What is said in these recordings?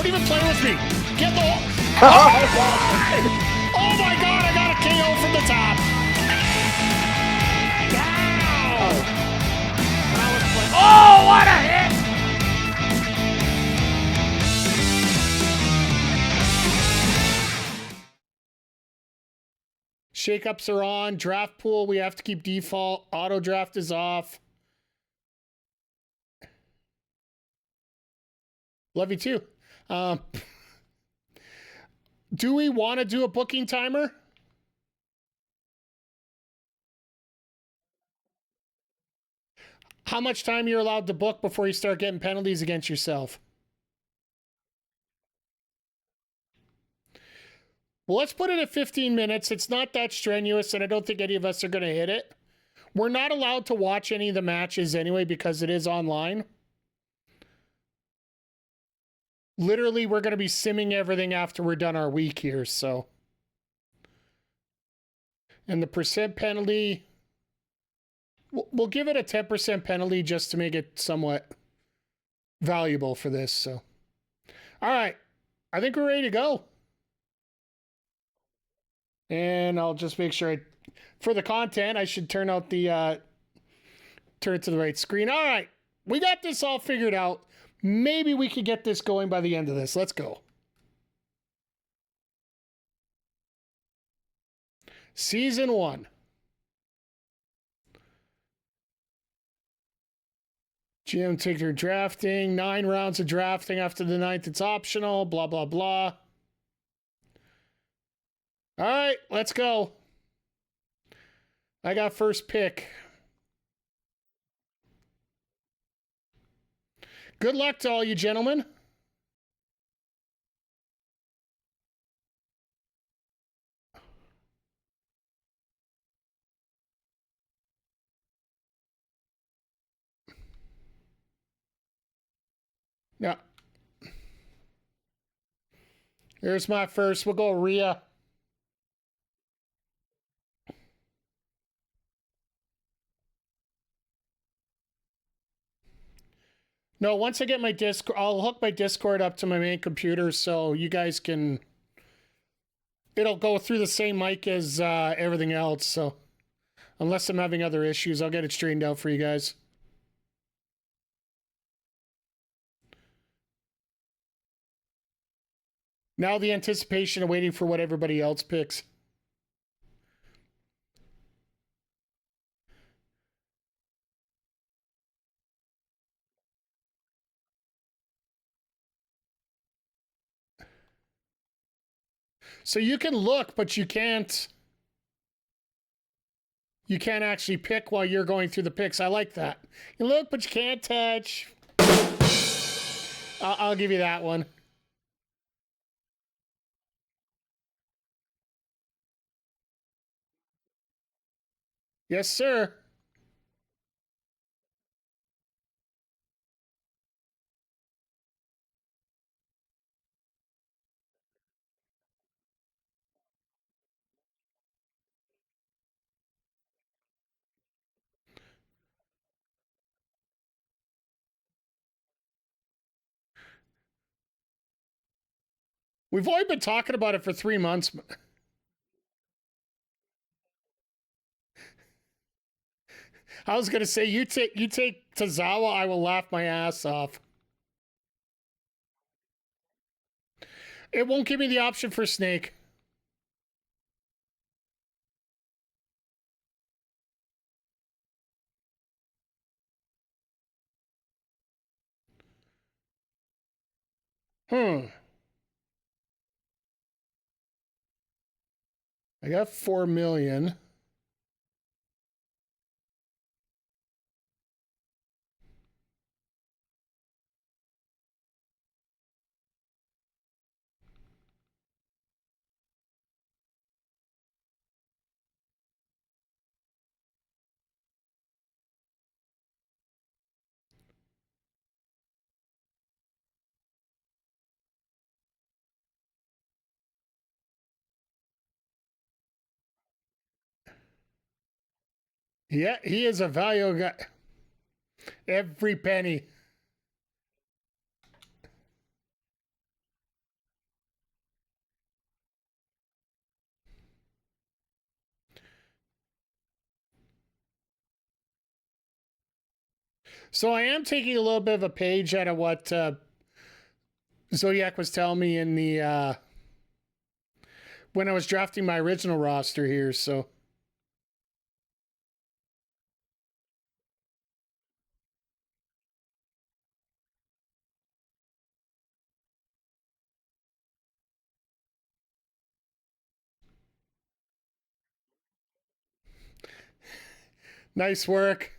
even play with me. Get the... Oh my God, I got a KO from the top. Oh, what a hit! Shakeups are on. Draft pool, we have to keep default. Auto draft is off. Love you too. Do we want to do a booking timer? How much time you're allowed to book before you start getting penalties against yourself? Well, let's put it at 15 minutes. It's not that strenuous, and I don't think any of us are going to hit it. We're not allowed to watch any of the matches anyway because it is online. Literally, we're going to be simming everything after we're done our week here, so. And the percent penalty, we'll give it a 10% penalty just to make it somewhat valuable for this, so. All right, I think we're ready to go. And I'll just make sure for the content, I should turn out the, turn it to the right screen. All right, we got this all figured out. Maybe we could get this going by the end of this. Let's go. Season 1. GM take their drafting. 9 rounds of drafting. After the 9th, it's optional. Blah, blah, blah. All right, let's go. I got first pick. Good luck to all you gentlemen. Yeah. Here's my first. We'll go Rhea. No, once I get my Discord, I'll hook my Discord up to my main computer so you guys can... It'll go through the same mic as everything else, so... Unless I'm having other issues, I'll get it straightened out for you guys. Now the anticipation of waiting for what everybody else picks. So you can look, but you can't... You can't actually pick while you're going through the picks. I like that. You look, but you can't touch. I'll give you that one. Yes, sir. We've only been talking about it for 3 months. I was gonna say you take Tozawa, I will laugh my ass off. It won't give me the option for Snake. I got 4 million. Yeah, he is a value guy. Every penny. So I am taking a little bit of a page out of what Zodiac was telling me in the when I was drafting my original roster here. So nice work.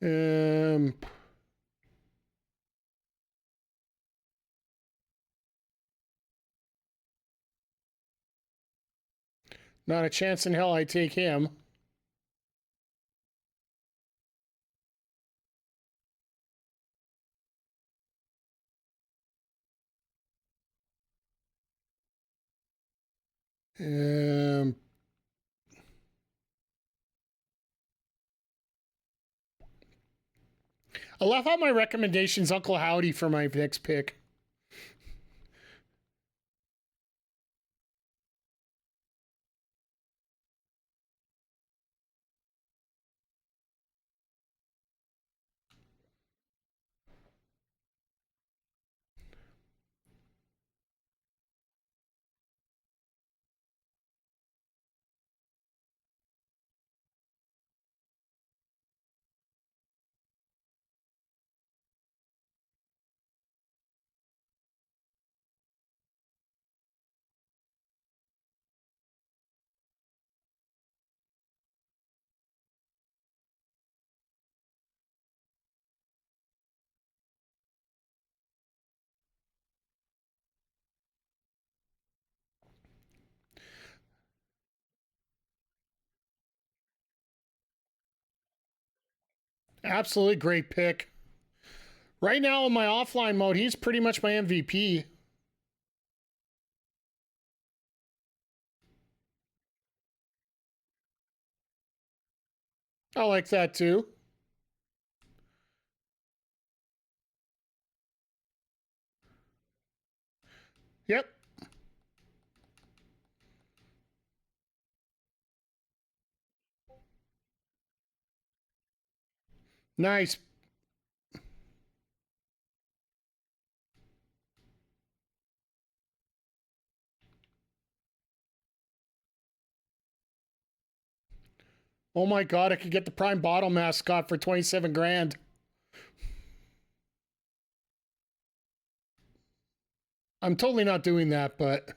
Um, Not a chance in hell I take him. Um, I left out my recommendations, Uncle Howdy, for my next pick. Absolutely great pick. Right now in my offline mode, he's pretty much my MVP. I like that too. Yep. Nice. Oh my god, I could get the Prime Bottle mascot for 27 grand. I'm totally not doing that, but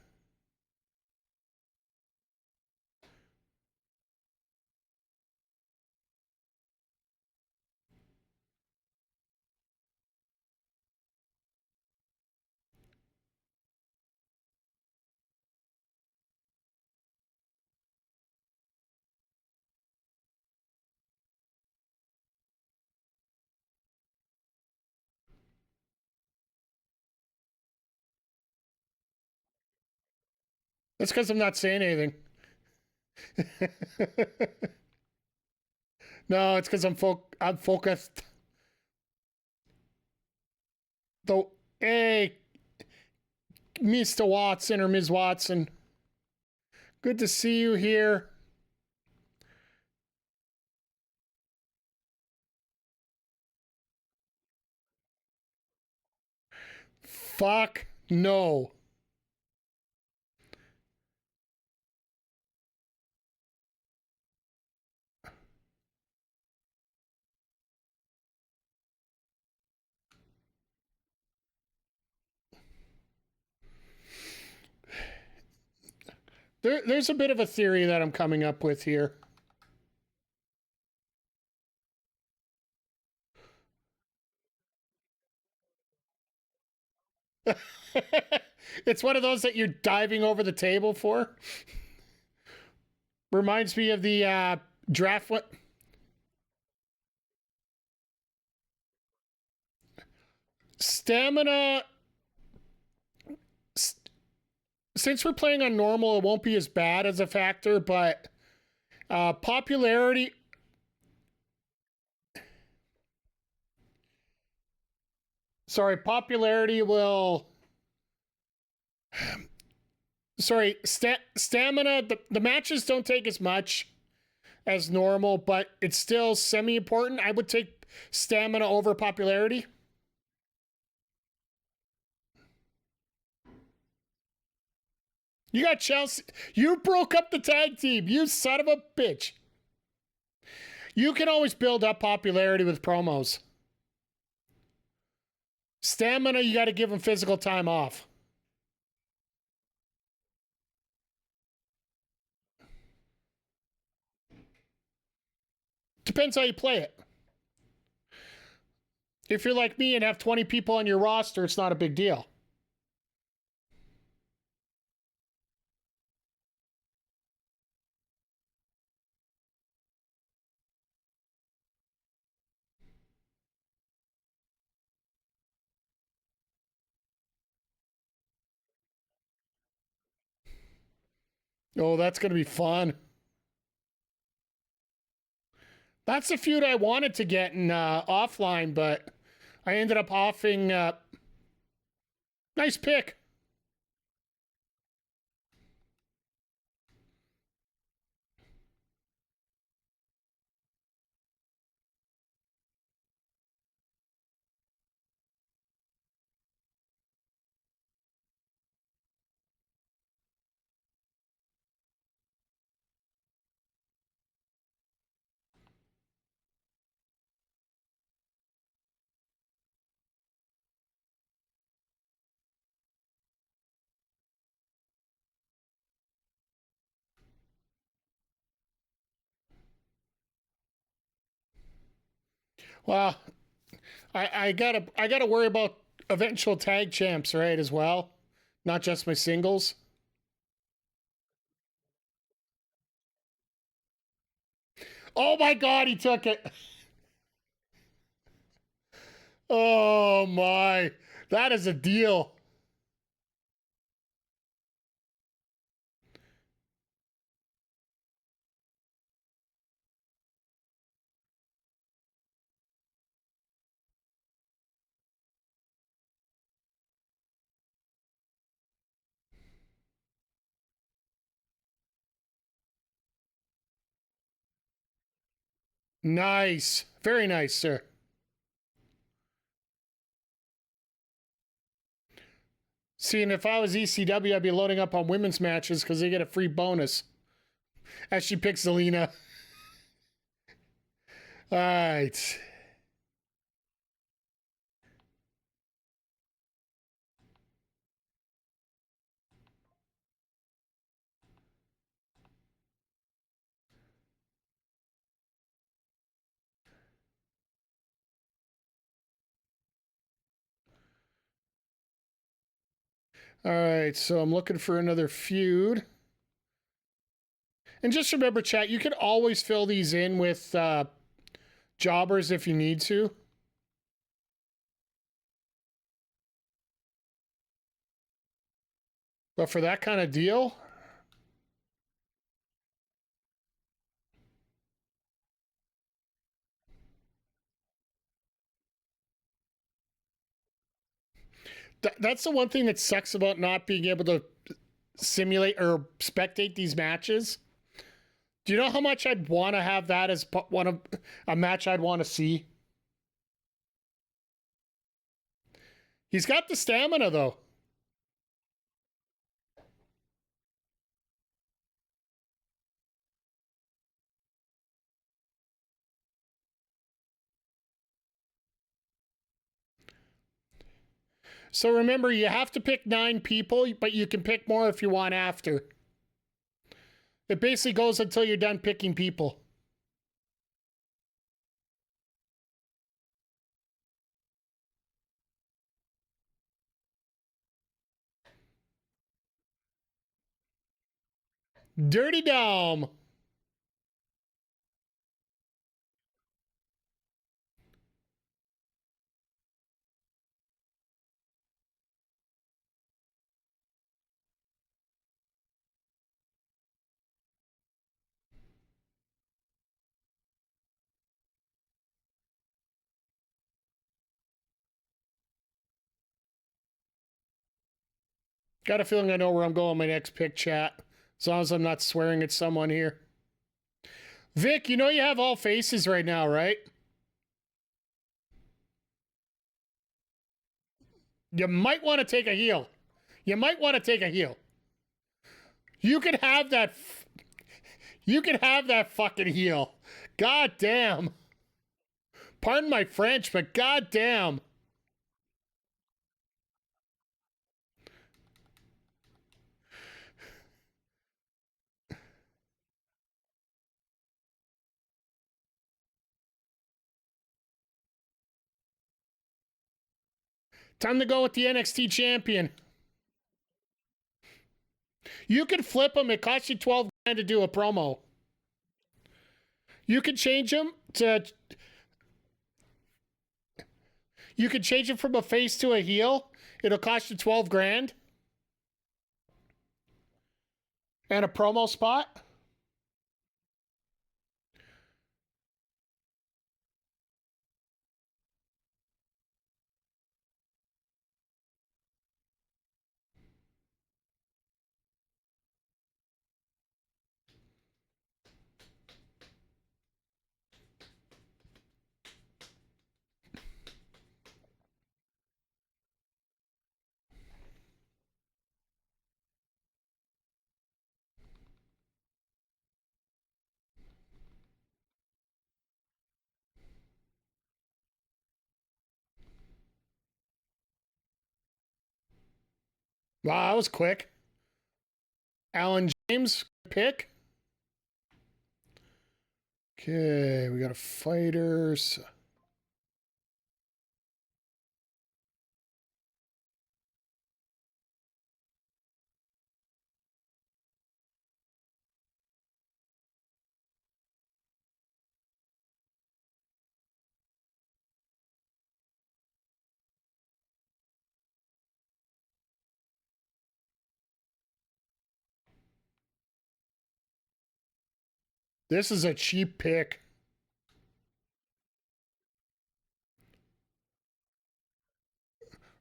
that's because I'm not saying anything. No, it's because I'm focused. Though, hey, Mr. Watson or Ms. Watson, good to see you here. Fuck no. There's a bit of a theory that I'm coming up with here. It's one of those that you're diving over the table for. Reminds me of the draft. What? Stamina. Since we're playing on normal, it won't be as bad as a factor, but popularity. Sorry, popularity will sorry, stamina. The matches don't take as much as normal, but it's still semi important. I would take stamina over popularity. You got Chelsea. You broke up the tag team. You son of a bitch. You can always build up popularity with promos. Stamina, you got to give them physical time off. Depends how you play it. If you're like me and have 20 people on your roster, it's not a big deal. Oh, that's going to be fun. That's a feud I wanted to get in offline, but I ended up offing. Nice pick. Well, I gotta worry about eventual tag champs, right, as well, not just my singles. Oh my God, he took it. Oh my, that is a deal. Nice, very nice, sir. See, and if I was ECW, I'd be loading up on women's matches because they get a free bonus as she picks Zelina. All right. All right, so I'm looking for another feud. And just remember, chat, you can always fill these in with jobbers if you need to. But for that kind of deal, that's the one thing that sucks about not being able to simulate or spectate these matches. Do you know how much I'd want to have that as one of a match I'd want to see? He's got the stamina though. So remember, you have to pick 9 people, but you can pick more if you want after. It basically goes until you're done picking people. Dirty Dom. Got a feeling I know where I'm going with my next pick, chat. As long as I'm not swearing at someone here. Vic, you know you have all faces right now, right? You might want to take a heel. You might want to take a heel. You could have that. You could have that fucking heel. God damn. Pardon my French, but god damn. Time to go with the NXT champion. You could flip him. It costs you 12 grand to do a promo. You could change him to. You could change him from a face to a heel. It'll cost you 12 grand. And a promo spot. Wow, that was quick. Alan James pick. Okay, we got a fighters. This is a cheap pick.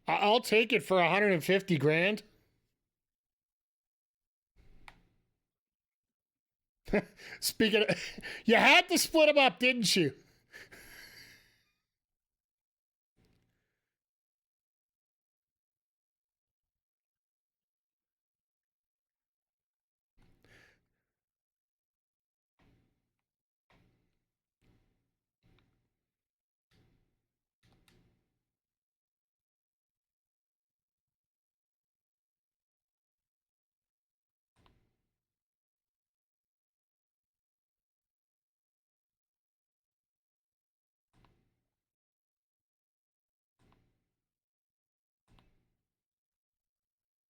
I'll take it for 150 grand. Speaking of, you had to split them up, didn't you?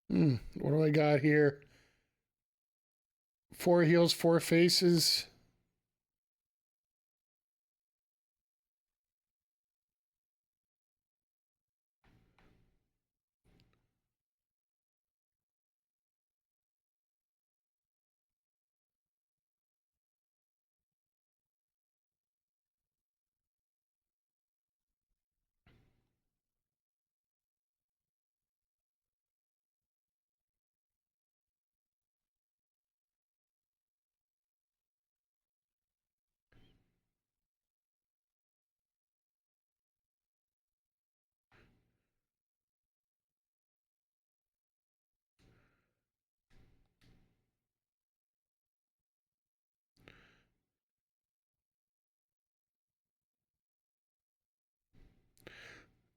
What do I got here? 4 heels, 4 faces.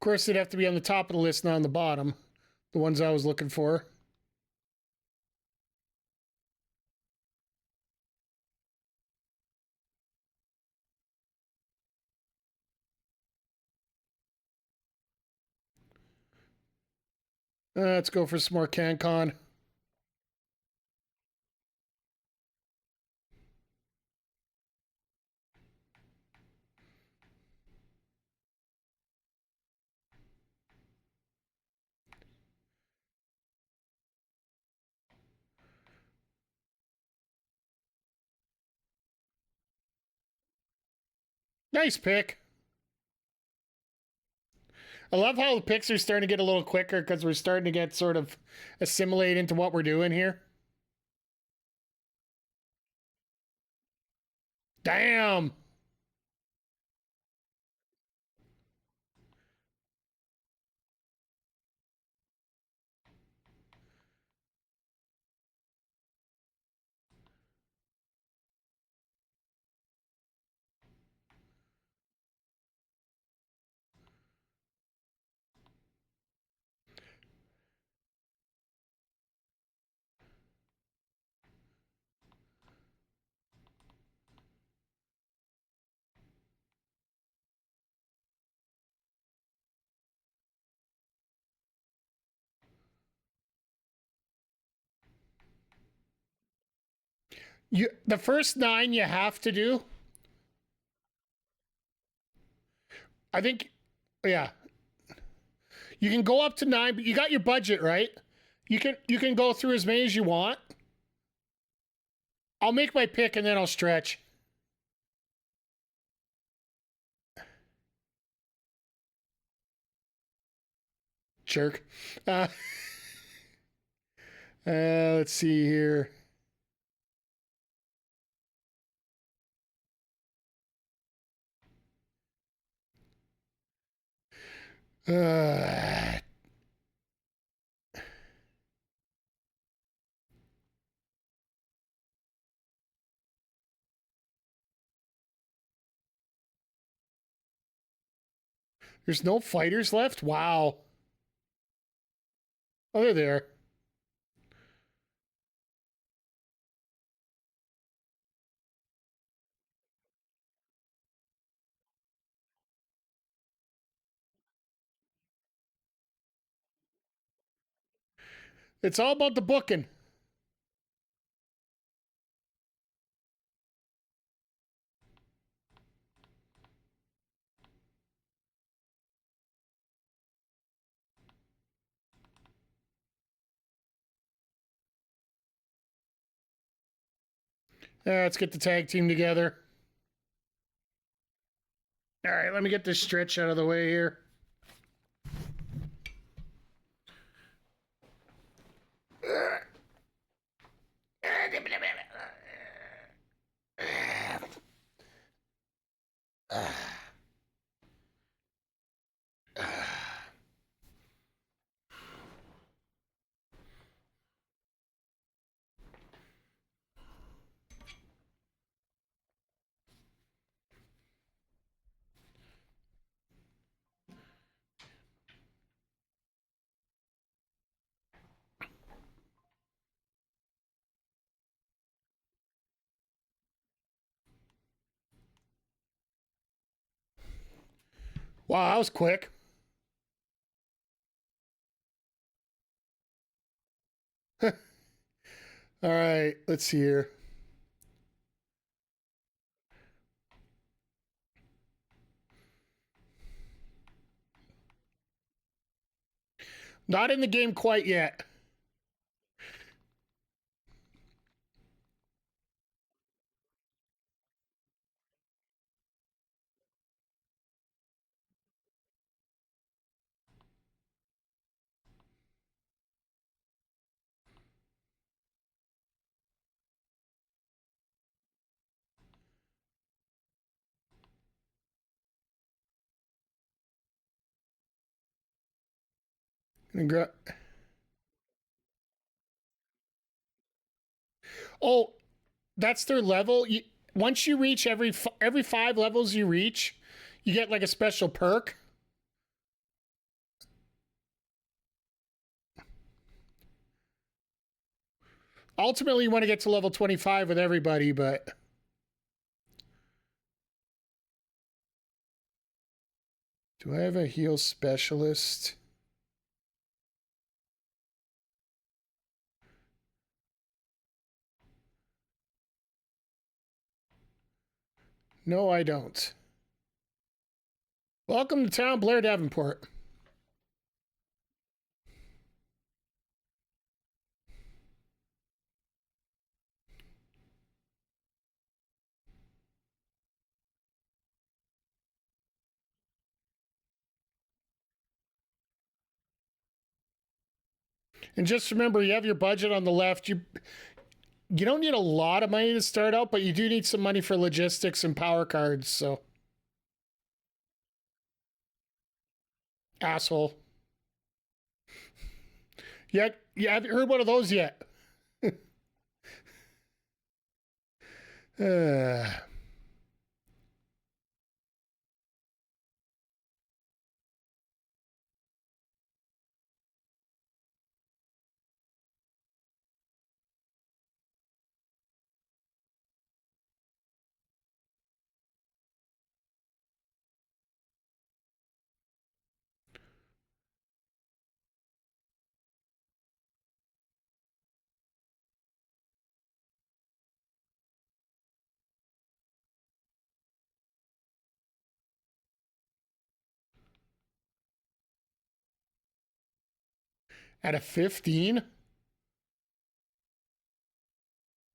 Of course, they'd have to be on the top of the list, not on the bottom. The ones I was looking for. Let's go for some more CanCon. Nice pick. I love how the picks are starting to get a little quicker because we're starting to get sort of assimilate into what we're doing here. Damn. The first 9 you have to do. I think, yeah, you can go up to 9, but you got your budget right. You can go through as many as you want. I'll make my pick and then I'll stretch. Jerk. Uh, let's see here. Uh, there's no fighters left? Wow. Oh, they're there. It's all about the booking. Let's get the tag team together. All right, let me get this stretch out of the way here. Wow, that was quick. All right, let's see here. Not in the game quite yet. Oh, that's their level. Once you reach every 5 levels you reach, you get like a special perk. Ultimately, you want to get to level 25 with everybody, but do I have a heal specialist? No, I don't. Welcome to town, Blair Davenport. And just remember, you have your budget on the left. You don't need a lot of money to start out, but you do need some money for logistics and power cards. So, asshole. Yeah, you haven't heard one of those yet. uh, at a 15?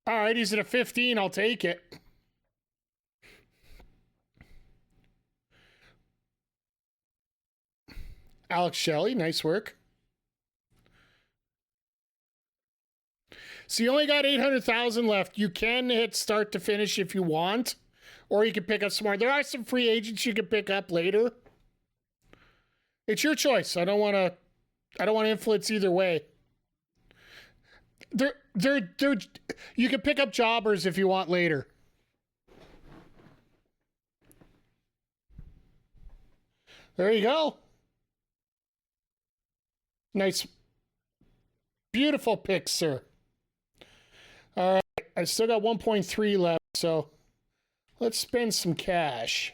All right, he's at a 15. I'll take it. Alex Shelley, nice work. So you only got 800,000 left. You can hit start to finish if you want, or you can pick up some more. There are some free agents you can pick up later. It's your choice. I don't want to influence either way. You can pick up jobbers if you want later. There you go. Nice. Beautiful pick, sir. All right. I still got 1.3 left, so let's spend some cash.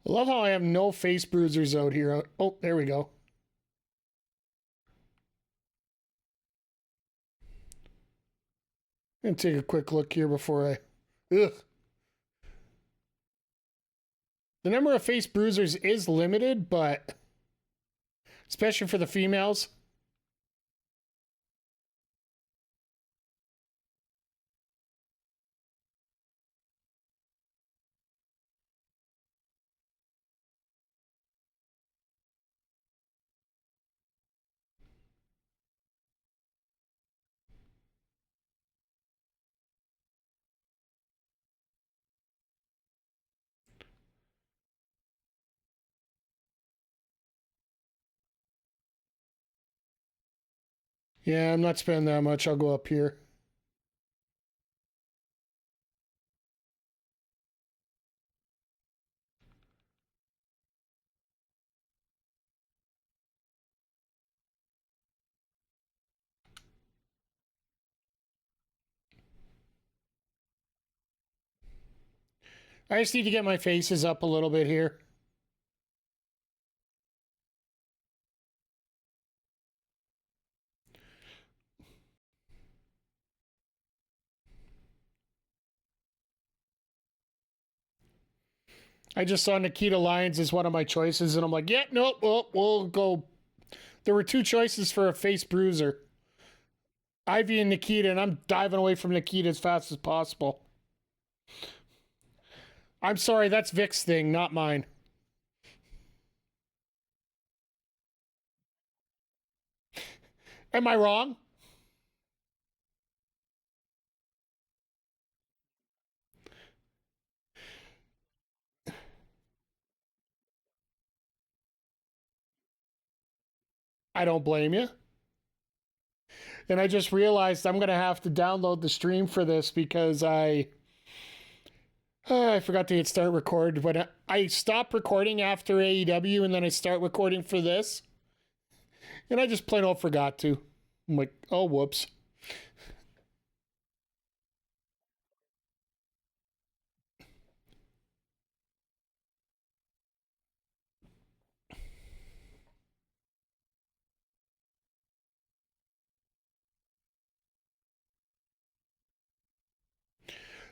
I love how I have no face bruisers out here. Oh, there we go. And take a quick look here before I. Ugh. The number of face bruisers is limited, but especially for the females. Yeah, I'm not spending that much. I'll go up here. I just need to get my faces up a little bit here. I just saw Nikita Lyons as one of my choices, and I'm like, yeah, nope, we'll go. There were two choices for a face bruiser. Ivy and Nikita, and I'm diving away from Nikita as fast as possible. I'm sorry, that's Vic's thing, not mine. Am I wrong? I don't blame you. And I just realized I'm going to have to download the stream for this because I forgot to hit start record. When I stop recording after AEW and then I start recording for this. And I just plain old forgot to. I'm like, oh, whoops.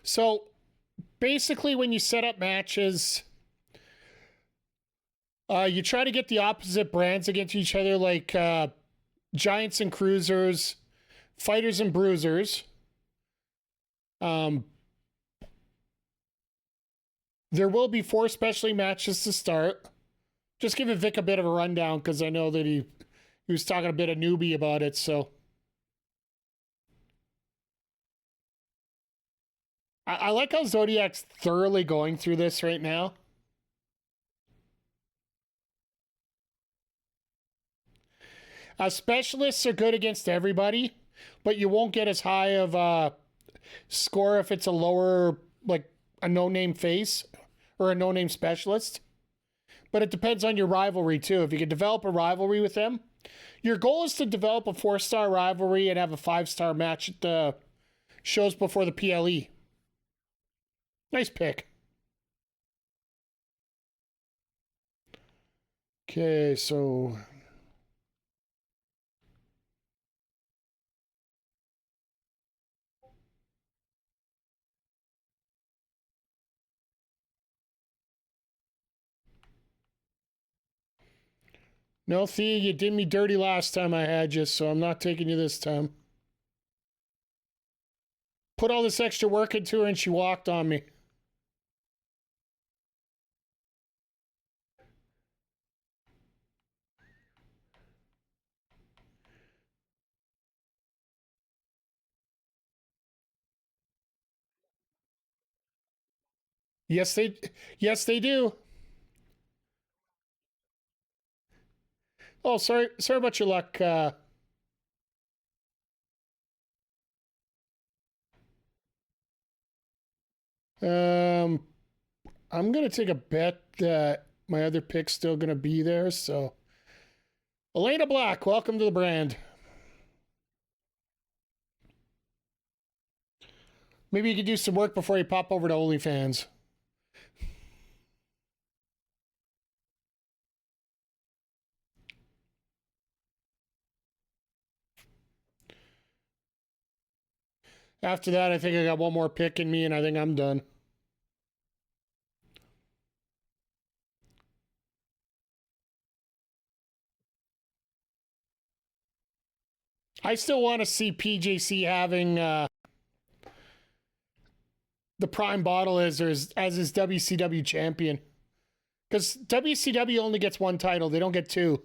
So basically, when you set up matches, you try to get the opposite brands against each other, like Giants and Cruisers, Fighters and Bruisers. There will be 4 specialty matches to start. Just give Vic a bit of a rundown because I know that he was talking a bit of newbie about it. So I like how Zodiac's thoroughly going through this right now. Specialists are good against everybody, but you won't get as high of a score if it's a lower, like a no-name face or a no-name specialist. But it depends on your rivalry too. If you can develop a rivalry with them, your goal is to develop a 4-star rivalry and have a 5-star match at the shows before the PLE. Nice pick. Okay, so no, Thea, you did me dirty last time I had you, so I'm not taking you this time. Put all this extra work into her and she walked on me. Yes, they do. Oh, sorry about your luck. I'm gonna take a bet that my other pick's still gonna be there. So, Elena Black, welcome to the brand. Maybe you could do some work before you pop over to OnlyFans. After that, I think I got one more pick in me, and I think I'm done. I still want to see PJC having the prime bottle as his WCW champion. Because WCW only gets 1 title, they don't get 2.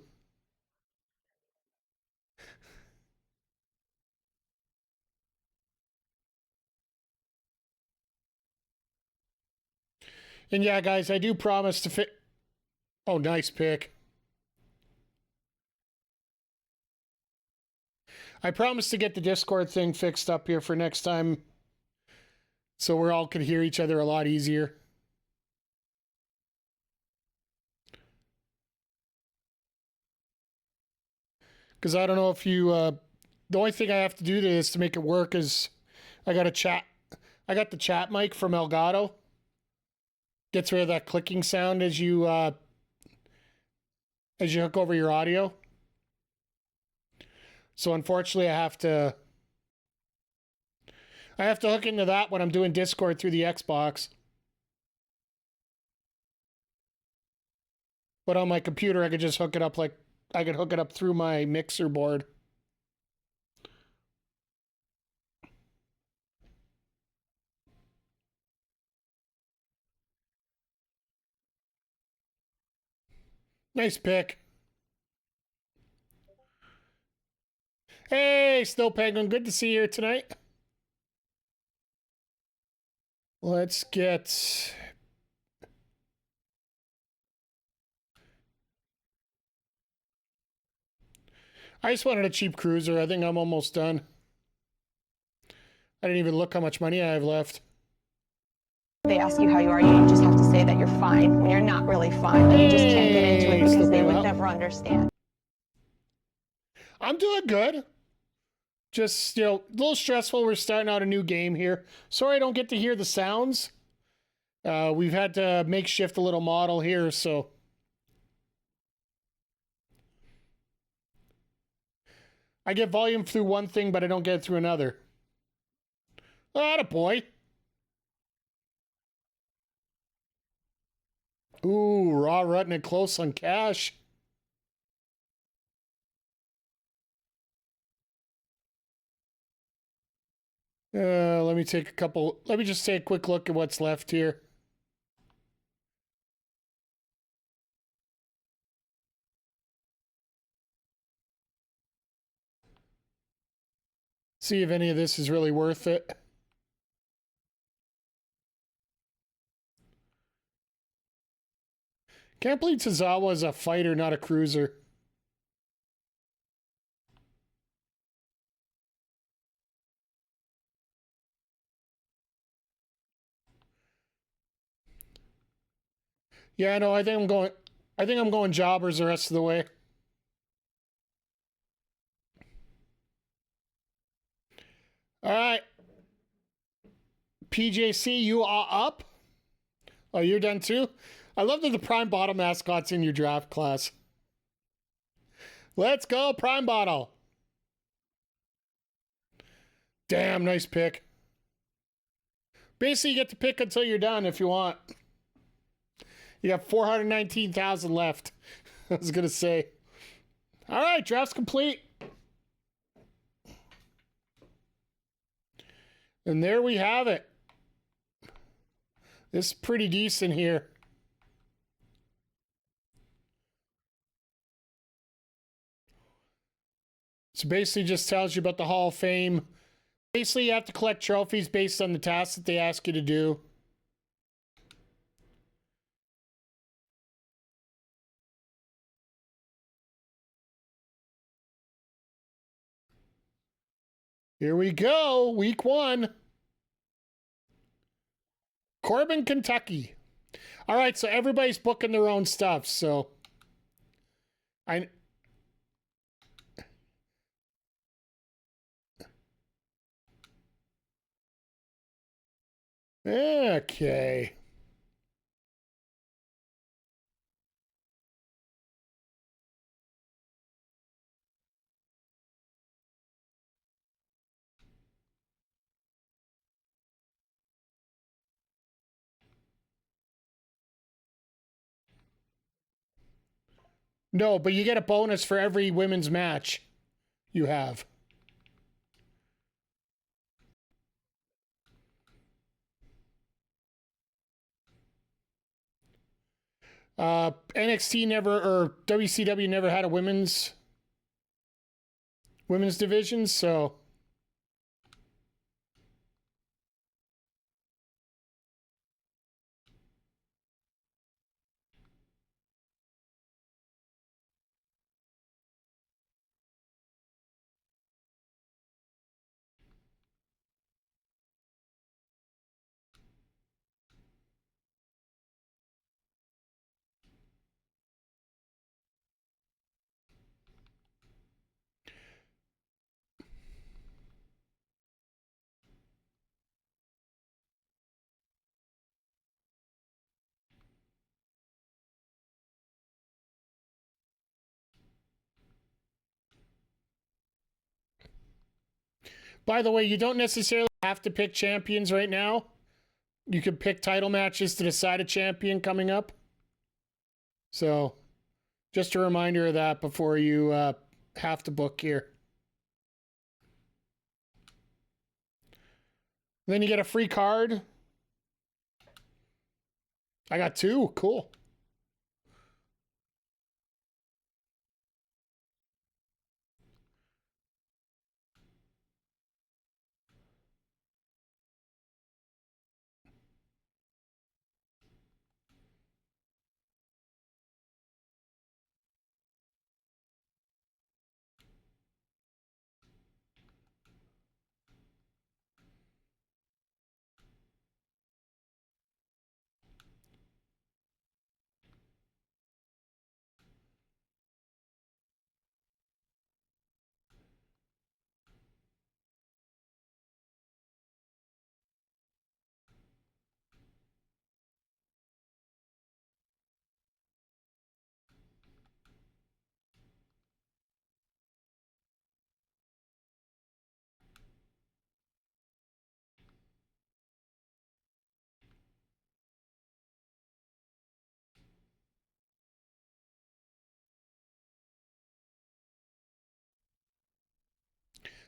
And yeah, guys, I do promise to fit. Oh, nice pick. I promise to get the Discord thing fixed up here for next time so we all can hear each other a lot easier. Because I don't know if you. The only thing I have to do to this to make it work is I got a chat. I got the chat mic from Elgato. Gets rid of that clicking sound as you hook over your audio. So unfortunately, I have to hook into that when I'm doing Discord through the Xbox. But on my computer, I could just hook it up like I could hook it up through my mixer board. Nice pick. Hey, Snow Penguin, good to see you here tonight. Let's get... I just wanted a cheap cruiser. I think I'm almost done. I didn't even look how much money I have left. They ask you how you are, you just have to say that you're fine when you're not really fine. You just can't get into it because they would never understand. I'm doing good. Just, a little stressful. We're starting out a new game here. Sorry I don't get to hear the sounds. We've had to makeshift a little model here, so... I get volume through one thing, but I don't get it through another. Attaboy. Ooh, Raw running it close on cash. Let me just take a quick look at what's left here. See if any of this is really worth it. Can't believe Tozawa is a fighter, not a cruiser. Yeah, no, I think I'm going jobbers the rest of the way. All right. PJC, you are up. Oh, you're done too? I love that the Prime Bottle mascot's in your draft class. Let's go, Prime Bottle. Damn, nice pick. Basically, you get to pick until you're done if you want. You got 419,000 left. I was going to say. All right, draft's complete. And there we have it. This is pretty decent here. So basically just tells you about the Hall of Fame. Basically, you have to collect trophies based on the tasks that they ask you to do. Here we go, week 1. Corbin, Kentucky. All right, so everybody's booking their own stuff, so okay. No, but you get a bonus for every women's match you have. NXT never, or WCW never had a women's division, so by the way, you don't necessarily have to pick champions right now. You can pick title matches to decide a champion coming up. So, just a reminder of that before you have to book here. Then you get a free card. I got 2. Cool.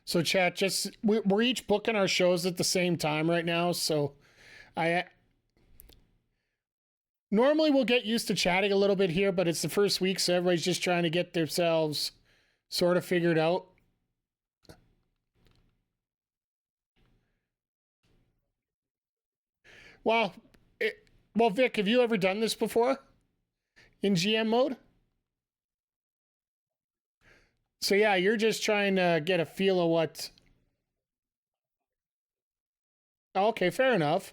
So chat, just we're each booking our shows at the same time right now. So I normally we'll get used to chatting a little bit here, but it's the first week, so everybody's just trying to get themselves sort of figured out. Well, well, Vic, have you ever done this before in GM mode? So yeah, you're just trying to get a feel of what. Okay, fair enough.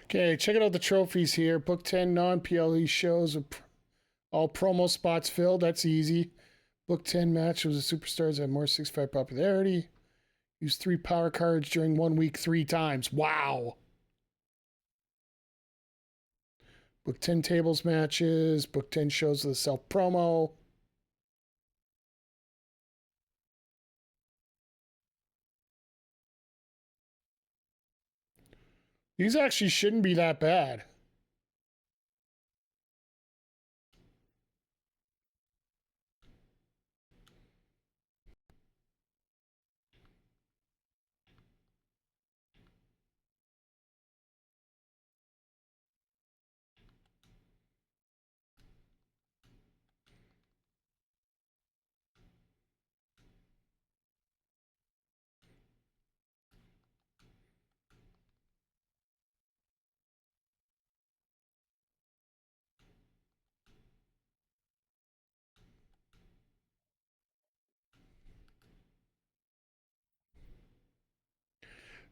Okay, checking out the trophies here. Book 10 non-PLE shows with all promo spots filled. That's easy. Book 10 matches with superstars have more 6-5 popularity. Use 3 power cards during 1 week 3 times. Wow. Book 10 tables matches. Book 10 shows with a self promo. These actually shouldn't be that bad.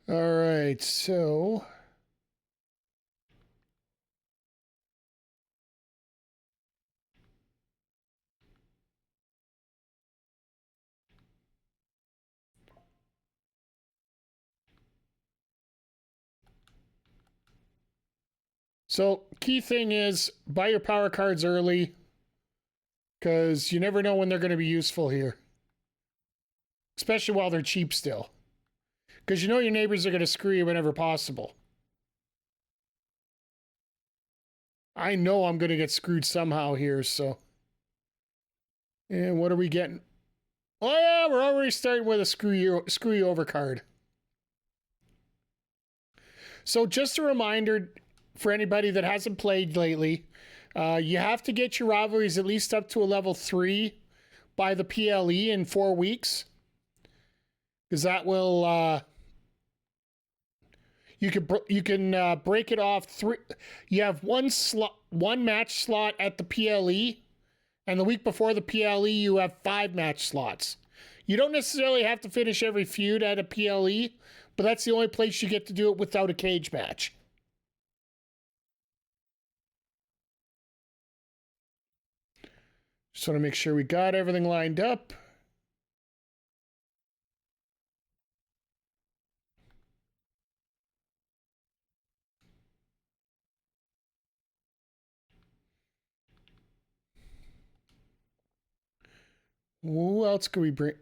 All right, so key thing is buy your power cards early because you never know when they're going to be useful here, especially while they're cheap still. Because you know your neighbors are going to screw you whenever possible. I know I'm going to get screwed somehow here, so. And what are we getting? Oh yeah, we're already starting with a screw you over card. So just a reminder for anybody that hasn't played lately, you have to get your rivalries at least up to a level 3 by the PLE in 4 weeks. Because that will you can break it off 3. You have one match slot at the PLE, and the week before the PLE you have 5 match slots. You don't necessarily have to finish every feud at a PLE, but that's the only place you get to do it without a cage match. Just want to make sure we got everything lined up. Who else can we bring?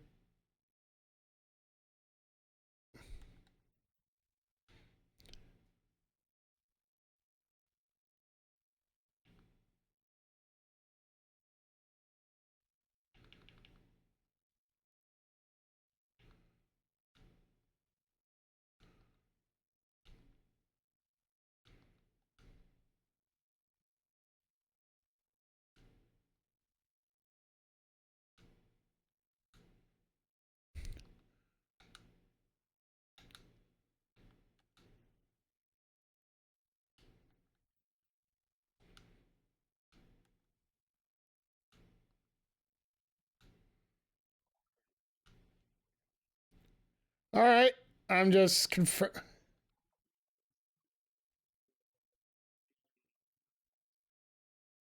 All right. I'm just confirm.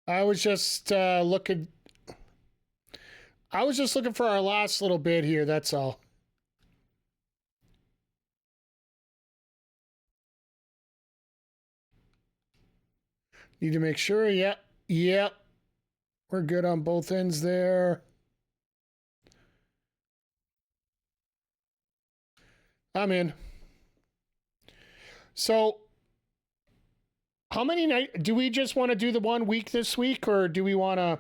I was just looking. I was just looking for our last little bit here. That's all. Need to make sure. Yep. Yep. We're good on both ends there. I'm in. So, how many night do we just want to do the 1 week this week, or do we want to?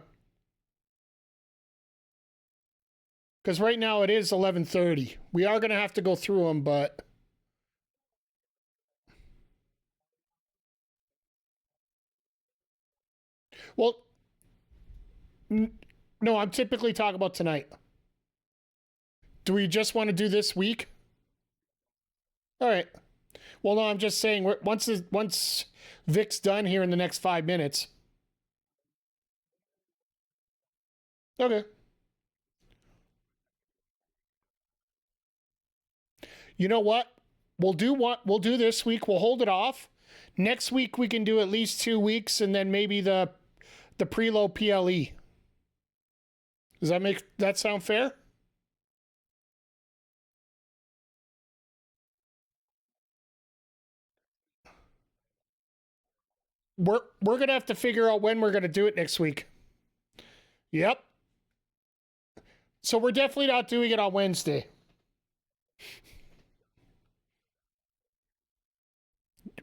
Because right now it is 11:30. We are going to have to go through them, but well, no, I'm typically talking about tonight. Do we just want to do this week? All right. Well, no, I'm just saying once Vic's done here in the next 5 minutes. Okay. You know what? We'll do this week. We'll hold it off. Next week we can do at least 2 weeks, and then maybe the preload PLE. Does that sound fair? We're gonna have to figure out when we're gonna do it next week. Yep. So we're definitely not doing it on Wednesday.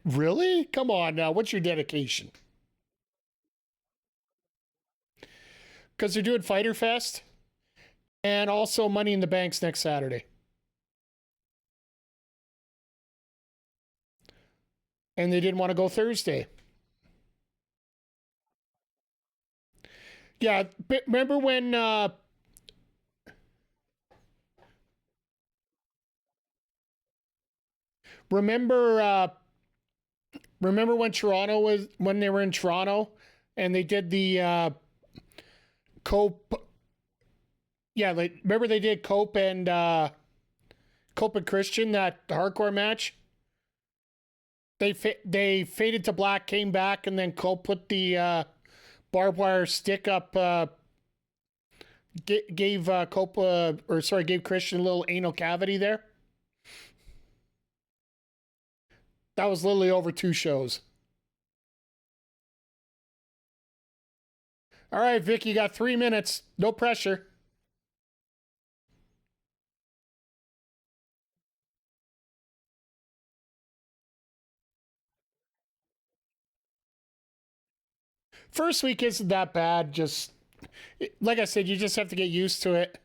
Really? Come on now. What's your dedication? Because they're doing Fighter Fest and also Money in the Banks next Saturday. And they didn't want to go Thursday. Yeah, but remember when remember when they were in Toronto and they did the Cope. Yeah, remember they did Cope and Christian, that hardcore match. They faded to black, came back, and then Cope put the barbed wire stick up. Gave Christian a little anal cavity there. That was literally over 2 shows. All right, Vic, you got 3 minutes. No pressure. First week isn't that bad. Just like I said, you just have to get used to it.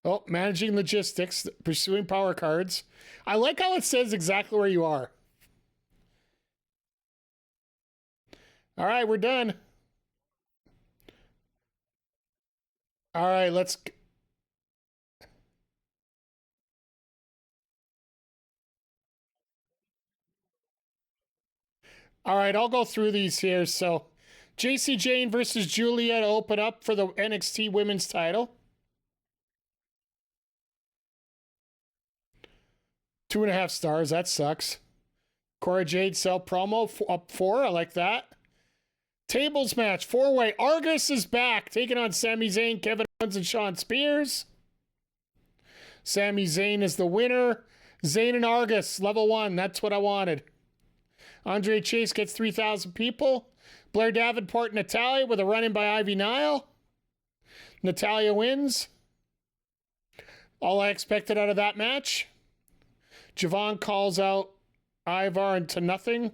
Oh, managing logistics, pursuing power cards. I like how it says exactly where you are. All right, we're done. All right, let's. All right, I'll go through these here. So, Jacy Jayne versus Giulia to open up for the NXT Women's title. 2.5 stars. That sucks. Cora Jade sell promo up 4. I like that. Tables match 4-way. Argus is back, taking on Sami Zayn, Kevin Owens, and Shawn Spears. Sami Zayn is the winner. Zayn and Argus, level 1. That's what I wanted. Andre Chase gets 3,000 people. Blair Davenport and Natalya with a run-in by Ivy Nile. Natalya wins. All I expected out of that match. Javon calls out Ivar into nothing.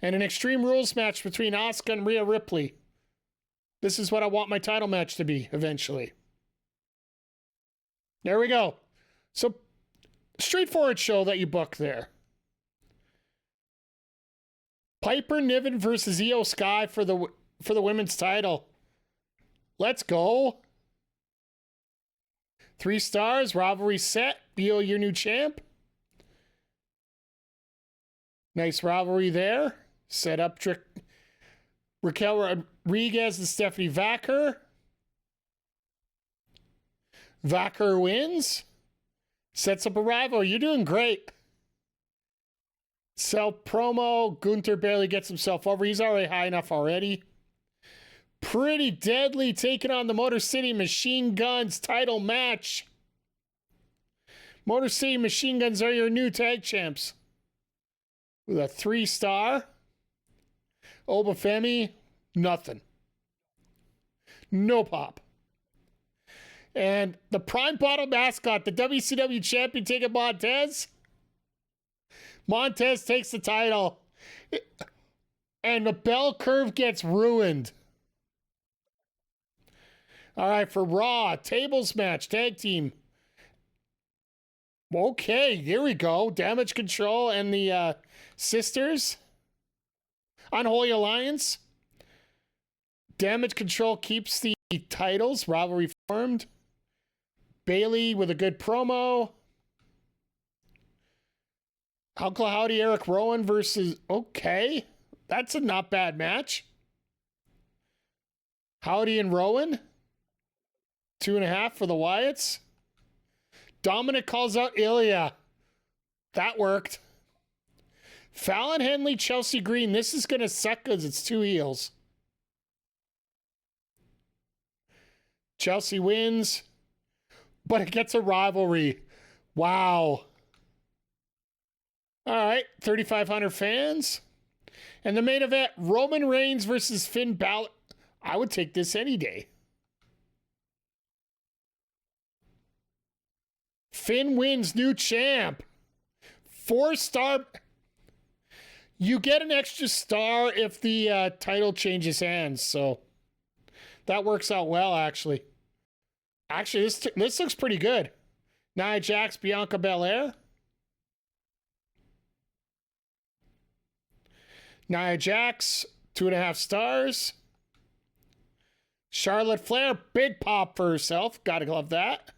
And an Extreme Rules match between Asuka and Rhea Ripley. This is what I want my title match to be eventually. There we go. So, straightforward show that you booked there. Piper Niven versus Io Sky for the women's title. Let's go. 3 stars. Rivalry set. Io, your new champ. Nice rivalry there. Set up Raquel Rodriguez and Stephanie Vacker. Vacker wins. Sets up a rival. You're doing great. Self promo. Gunther barely gets himself over. He's already high enough already. Pretty Deadly taking on the Motor City Machine Guns title match. Motor City Machine Guns are your new tag champs. With a 3-star. Obafemi, nothing. No pop. And the Prime Bottle mascot, the WCW champion, taking Montez. Montez takes the title. And the bell curve gets ruined. All right, for Raw, tables match, tag team. Okay, here we go. Damage Control and the Sisters. Unholy Alliance. Damage Control keeps the titles. Rivalry formed. Bailey with a good promo. Uncle Howdy, Eric Rowan versus... Okay, that's a not bad match. Howdy and Rowan. 2.5 for the Wyatts. Dominic calls out Ilya. That worked. Fallon Henley, Chelsea Green. This is going to suck because it's 2 heels. Chelsea wins, but it gets a rivalry. Wow. All right, 3,500 fans. And the main event, Roman Reigns versus Finn Balor. I would take this any day. Finn wins, new champ. 4-star. You get an extra star if the title changes hands, so that works out well, actually. Actually, this looks pretty good. Nia Jax, Bianca Belair. Nia Jax, 2.5 stars. Charlotte Flair, big pop for herself. Gotta love that.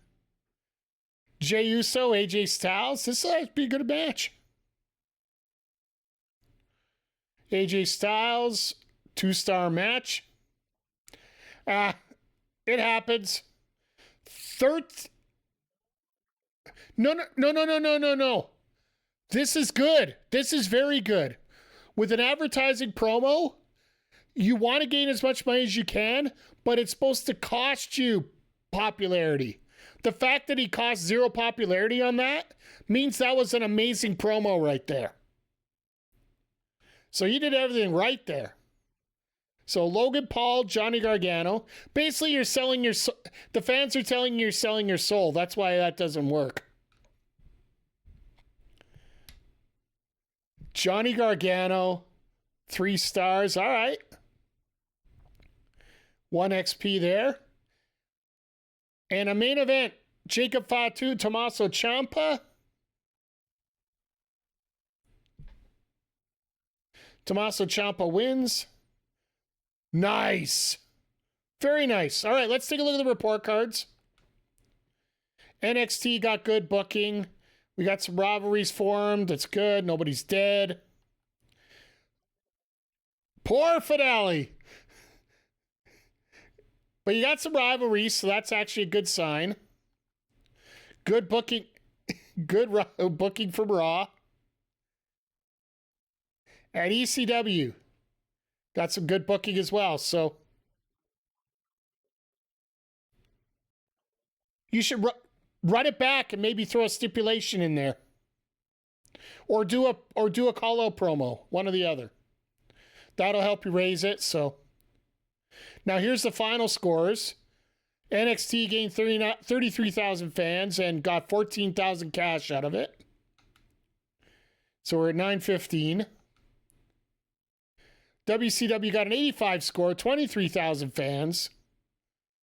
Jey Uso, AJ Styles. This will be a good match. AJ Styles, 2-star match. It happens. No. This is good. This is very good. With an advertising promo, you want to gain as much money as you can, but it's supposed to cost you popularity. The fact that he cost 0 popularity on that means that was an amazing promo right there. So he did everything right there. So Logan Paul, Johnny Gargano. Basically, you're selling your... The fans are telling you you're selling your soul. That's why that doesn't work. Johnny Gargano, 3 stars. All right. 1 XP there. And a main event, Jacob Fatu, Tommaso Ciampa. Tommaso Ciampa wins. Nice. Very nice. All right, let's take a look at the report cards. NXT got good booking. We got some rivalries formed. That's good. Nobody's dead. Poor Finale. But you got some rivalries, so that's actually a good sign. Good booking. Good booking from Raw. At ECW, got some good booking as well. So you should run it back and maybe throw a stipulation in there, or do a call-out promo, one or the other. That'll help you raise it. So now here's the final scores. NXT gained 33,000 fans and got 14,000 cash out of it. So we're at 915. WCW got an 85 score, 23,000 fans,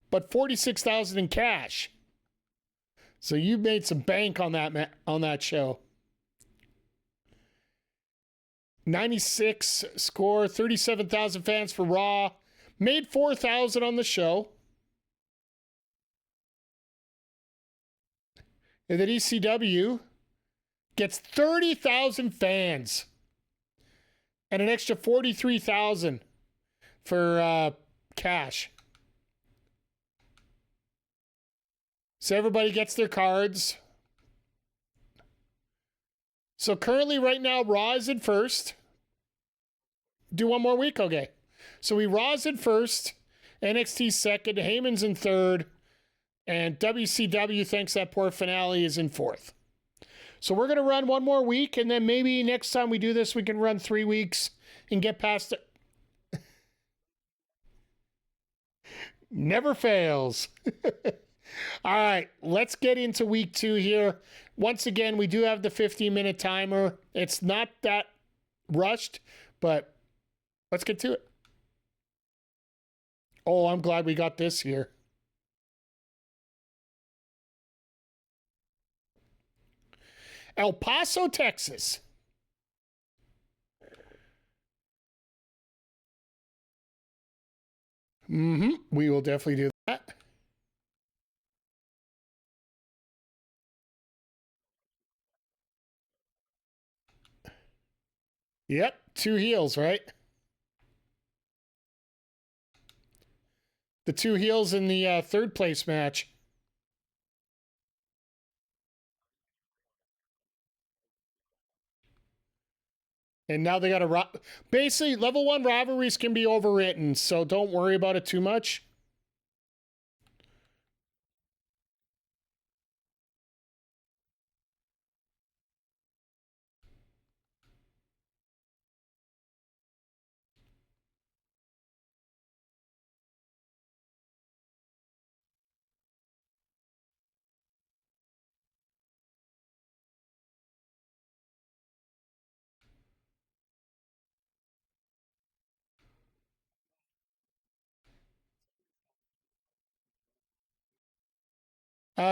but 46,000 in cash. So you made some bank on that show. 96 score, 37,000 fans for Raw, made 4,000 on the show. And then ECW gets 30,000 fans. And an extra 43,000 for cash. So everybody gets their cards. So currently, right now, Raw is in first. Do one more week? Okay. So we Raw's in first, NXT second, Heyman's in third, and WCW, thanks that poor finale, is in fourth. So we're going to run one more week, and then maybe next time we do this, we can run 3 weeks and get past it. Never fails. All right, let's get into week 2 here. Once again, we do have the 15-minute timer. It's not that rushed, but let's get to it. Oh, I'm glad we got this here. El Paso, Texas. We will definitely do that. Yep, 2 heels, right? The 2 heels in the third place match. And now they got a... Basically, level 1 rivalries can be overwritten, so don't worry about it too much.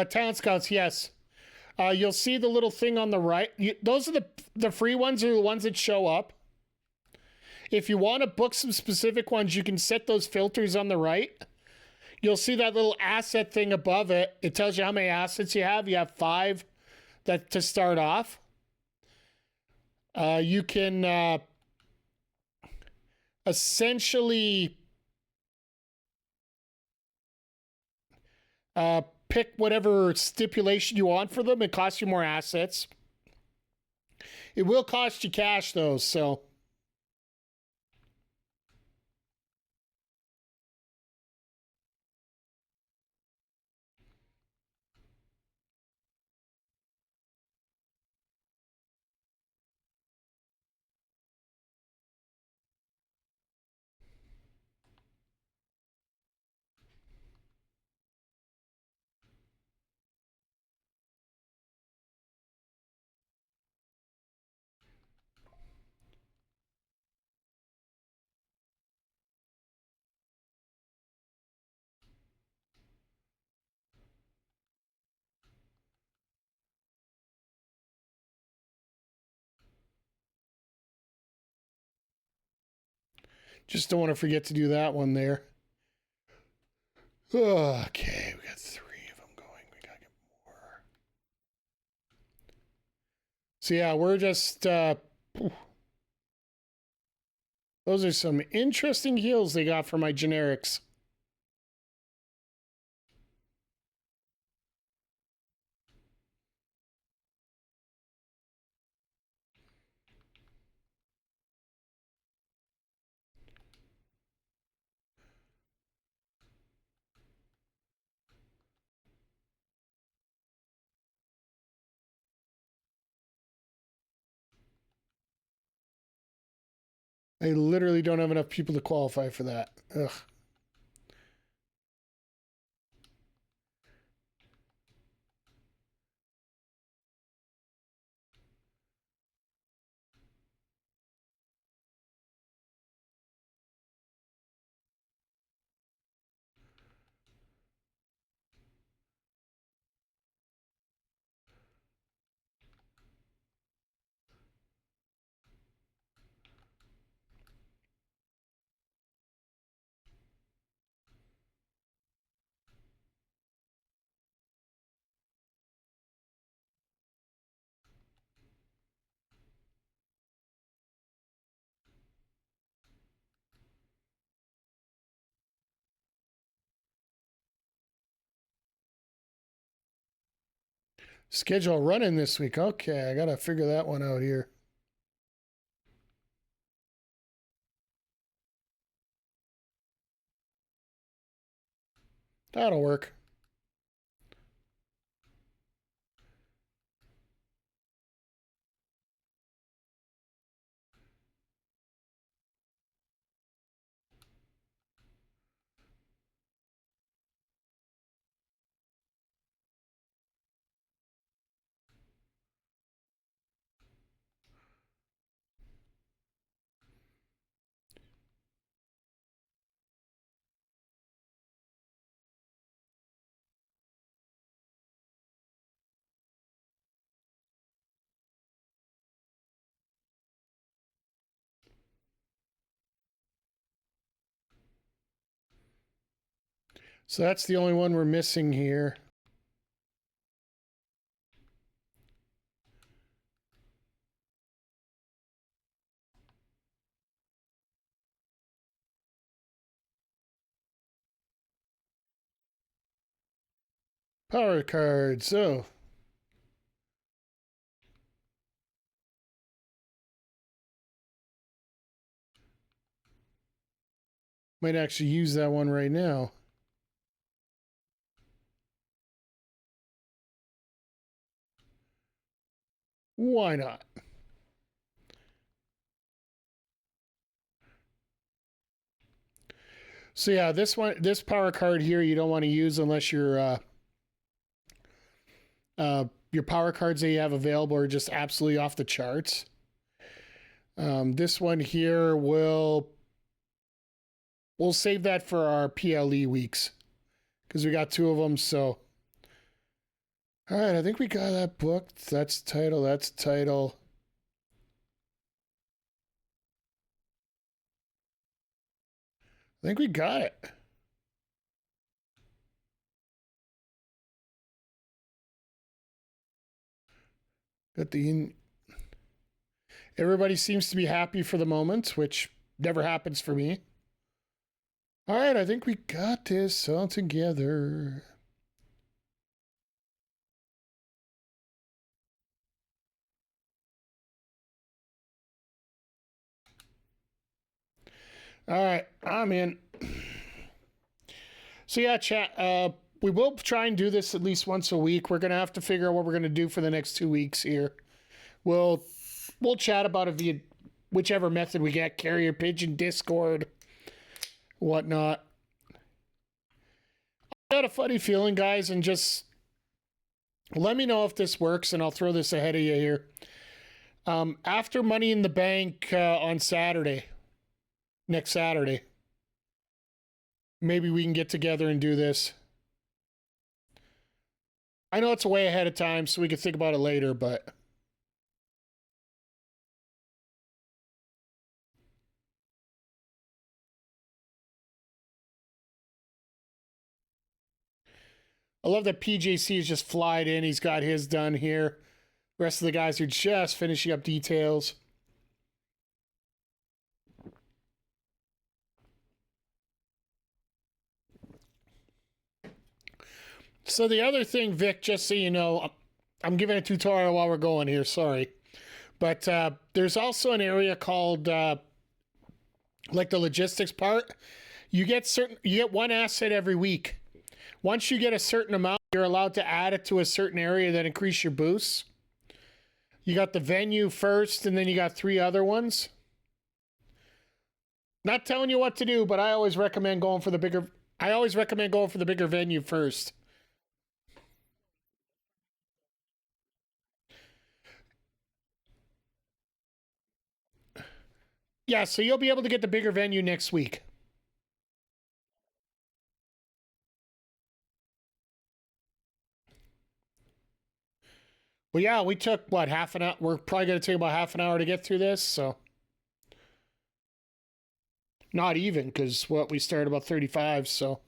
Talent scouts, yes. You'll see the little thing on the right. Those are the free ones, are the ones that show up. If you want to book some specific ones, you can set those filters on the right. You'll see that little asset thing above it. It tells you how many assets you have. You have 5 that to start off. You can essentially pick whatever stipulation you want for them. It costs you more assets. It will cost you cash, though, so... Just don't want to forget to do that one there. Okay, we got 3 of them going. We gotta get more. So yeah, we're just... those are some interesting heels they got for my generics. I literally don't have enough people to qualify for that. Ugh. Schedule running this week. Okay, I gotta figure that one out here. That'll work. So that's the only one we're missing here. Power cards. So might actually use that one right now. Why not? So yeah, this power card here, you don't want to use unless your power cards that you have available are just absolutely off the charts. This one here we'll save that for our PLE weeks because we got 2 of them. So, all right, I think we got that booked. That's title. That's title. I think we got it. Got the everybody seems to be happy for the moment, which never happens for me. All right, I think we got this all together. All right, I'm in. So yeah, chat. We will try and do this at least once a week. We're gonna have to figure out what we're gonna do for the next 2 weeks here. We'll chat about it via whichever method we get: carrier pigeon, Discord, whatnot. I got a funny feeling, guys, and just let me know if this works, and I'll throw this ahead of you here. After Money in the Bank on Saturday, next Saturday, maybe we can get together and do this. I know it's way ahead of time, so we can think about it later, but I love that PJC has just flied in. He's got his done here. The rest of the guys are just finishing up details. So the other thing, Vic, just so you know, I'm giving a tutorial while we're going here, sorry. But there's also an area called like the logistics part. You get one asset every week. Once you get a certain amount, you're allowed to add it to a certain area that increase your boosts. You got the venue first, and then you got 3 other ones. Not telling you what to do, but I always recommend going for the bigger. I always recommend going for the bigger venue first. Yeah, so you'll be able to get the bigger venue next week. Well, yeah, we took, what, half an hour? We're probably going to take about half an hour to get through this, so. Not even, because, what, we started about 35, so.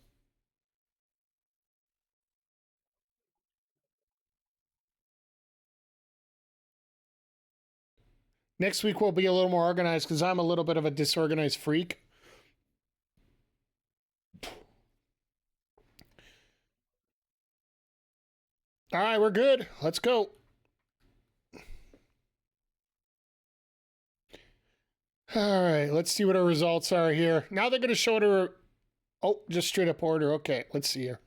Next week we'll be a little more organized, because I'm a little bit of a disorganized freak. All right, we're good. Let's go. All right, let's see what our results are here. Now they're going to show it her. Oh, just straight up order. Okay, let's see here.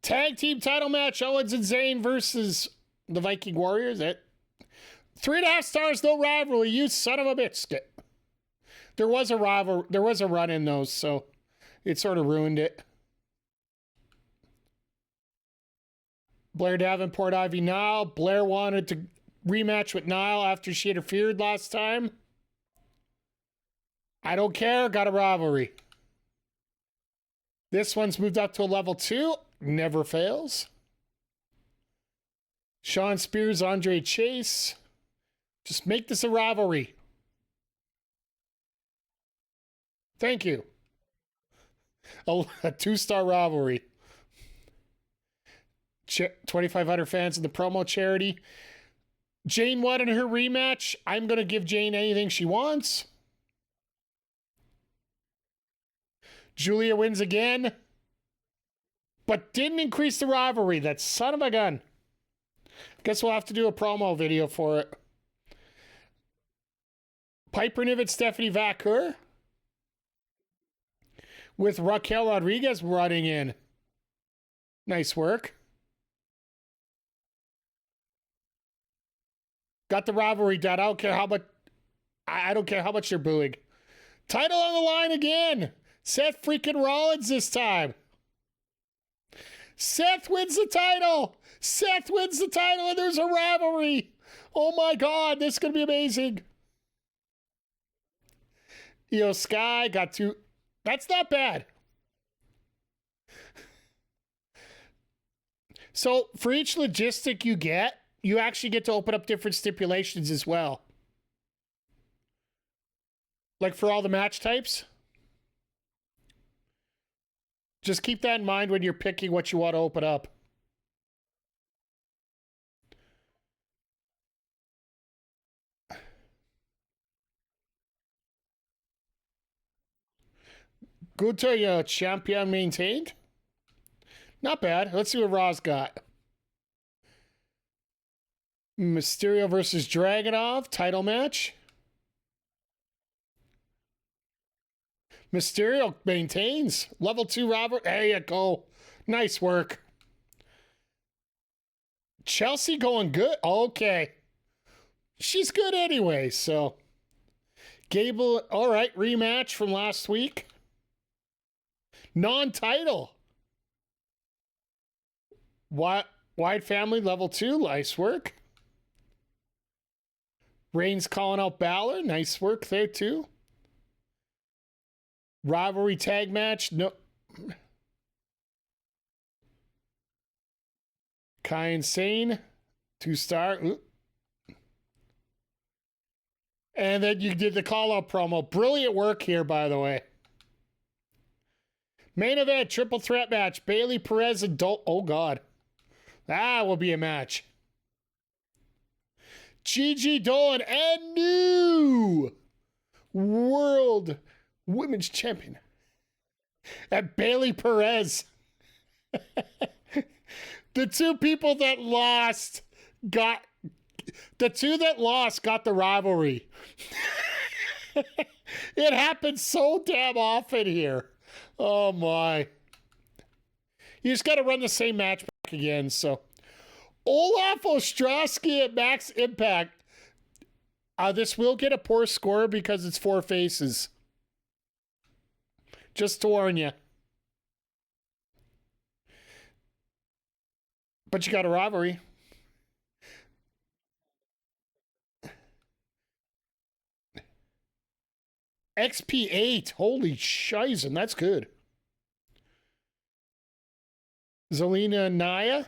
Tag team title match: Owens and Zayn versus the Viking Warriors. 3.5 stars, no rivalry. You son of a biscuit. There was a rival. There was a run in those, so it sort of ruined it. Blair Davenport, Ivy Nile. Blair wanted to rematch with Nile after she interfered last time. I don't care. Got a rivalry. This one's moved up to a level 2. Never fails. Sean Spears, Andre Chase. Just make this a rivalry. Thank you. A 2-star rivalry. 2,500 fans in the promo charity. Jane wanted her rematch. I'm going to give Jane anything she wants. Julia wins again. But didn't increase the rivalry. That son of a gun. Guess we'll have to do a promo video for it. Piper Niven, Stephanie Vaquer. With Raquel Rodriguez running in. Nice work. Got the rivalry done. I don't care how much. I don't care how much you're booing. Title on the line again. Seth freaking Rollins this time. Seth wins the title. Seth wins the title, and there's a rivalry. Oh my God, this is gonna be amazing. Io Sky got 2. That's not bad. So for each logistic you get, you actually get to open up different stipulations as well. Like for all the match types. Just keep that in mind when you're picking what you want to open up. Good to you, champion maintained. Not bad. Let's see what Raw's got. Mysterio versus Dragunov, title match. Mysterio maintains. Level 2 Robert. There you go. Nice work. Chelsea going good. Okay. She's good anyway, so. Gable, all right, rematch from last week. Non-title. Wide family, level 2. Nice work. Reigns calling out Balor. Nice work there, too. Rivalry tag match. No. Kai Insane. 2-star. Ooh. And then you did the call-out promo. Brilliant work here, by the way. Main event, triple threat match. Bayley, Perez, and oh, God. That will be a match. Gigi Dolan and new World Women's Champion. And Bayley Perez. The two people that lost got... The two that lost got the rivalry. It happens so damn often here. Oh, my. You just got to run the same match back again, so... Olaf Ostrowski at Max Impact. This will get a poor score because it's 4 faces. Just to warn you. But you got a rivalry. XP8. Holy shizen, that's good. Zelina Naya.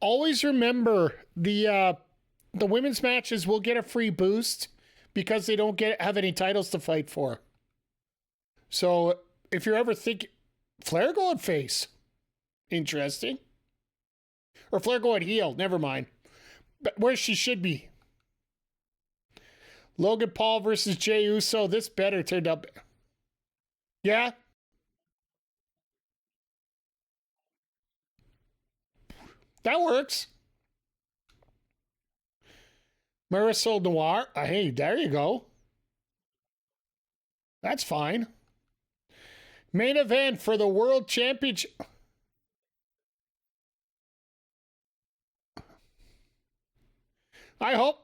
Always remember the women's matches will get a free boost because they don't have any titles to fight for. So if you're ever thinking Flair going face, interesting. Or Flair going heel, never mind. But where she should be. Logan Paul versus Jey Uso. This better turned up. Yeah? That works. Marisol Noir. Hey, there you go. That's fine. Main event for the World Championship. I hope.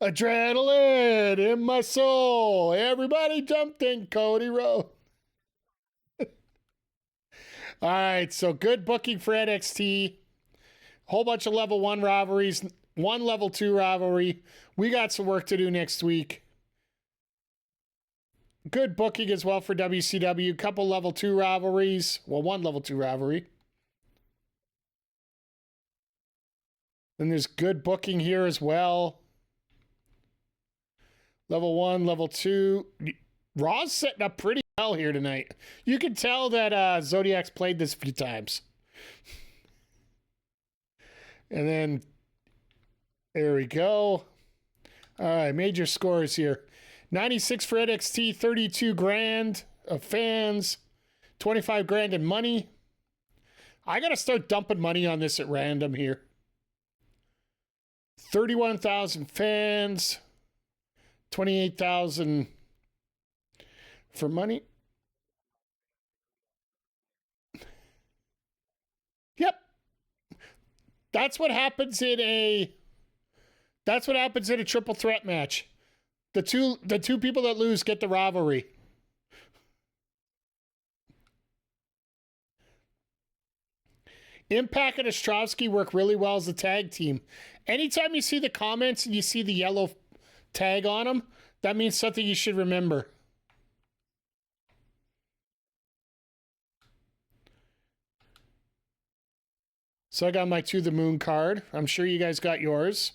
Adrenaline in my soul. Everybody jumped in Cody Rhodes. All right, so good booking for NXT. Whole bunch of level 1 rivalries, 1 level 2 rivalry. We got some work to do next week. Good booking as well for WCW. Couple level 2 rivalries. Well, 1 level 2 rivalry. Then there's good booking here as well. Level 1, level 2. Raw's setting up pretty well here tonight. You can tell that Zodiac's played this a few times. And then, there we go. All right, major scores here. 96 for NXT, 32 grand of fans, 25 grand in money. I got to start dumping money on this at random here. 31,000 fans, 28,000 for money. Yep. That's what happens in a triple threat match. The two people that lose get the rivalry. Impact and Ostrovsky work really well as a tag team. Anytime you see the comments and you see the yellow tag on them, that means something you should remember. So I got my To the Moon card. I'm sure you guys got yours.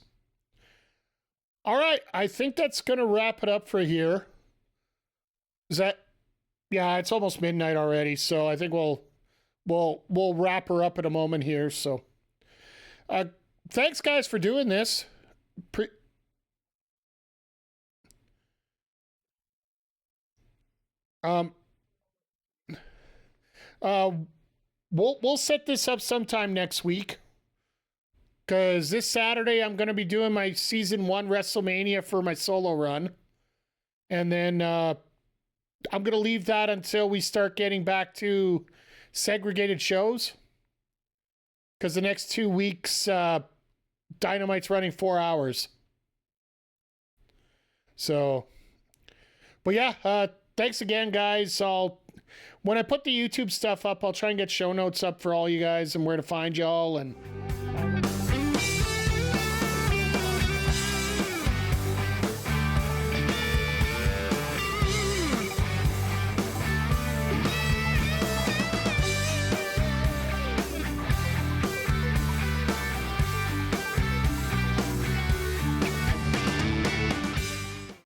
All right, I think that's going to wrap it up for here. Is that... Yeah, it's almost midnight already, so I think we'll wrap her up in a moment here. So, thanks guys for doing this. We'll set this up sometime next week, because this Saturday I'm going to be doing my season 1 WrestleMania for my solo run, and then I'm going to leave that until we start getting back to segregated shows, because the next 2 weeks Dynamite's running 4 hours. So, but yeah, thanks again, guys. When I put the YouTube stuff up, I'll try and get show notes up for all you guys and where to find y'all, and